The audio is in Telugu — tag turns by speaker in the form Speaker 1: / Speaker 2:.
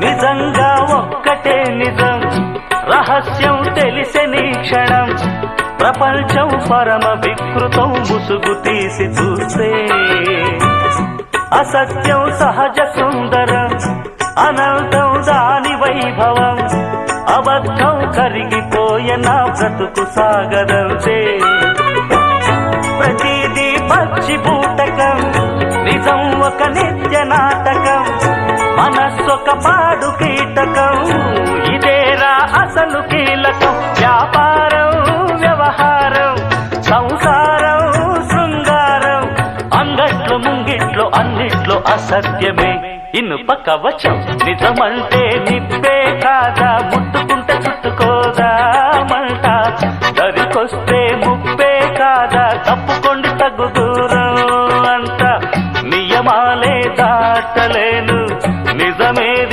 Speaker 1: నిజంగా ఒక్కటే నిజం, రహస్యం తెలిసెని క్షణం, ప్రపంచం పరమ వికృతం ముసుగు తీసి చూస్తే. అసత్యం సహజ సుందరం, అనంతం దాని వైభవం, అబద్ధం కరిగిపోయే నా బ్రతుకు సాగరంతే. ప్రతిదీ పచ్చి బూటకం, నిజం ఒక నిత్య నాటకం, మనస్సొక పాడు కీటకం, ఇదేరా అసలు కీలకం. వ్యాపారం వ్యవహారం సంసారం శృంగారం, అంగట్లో ముంగిట్లో అన్నిట్లో అసత్యమే. ఇనుప కవచం నిజమంటే నిప్పే కాదా, ముట్టు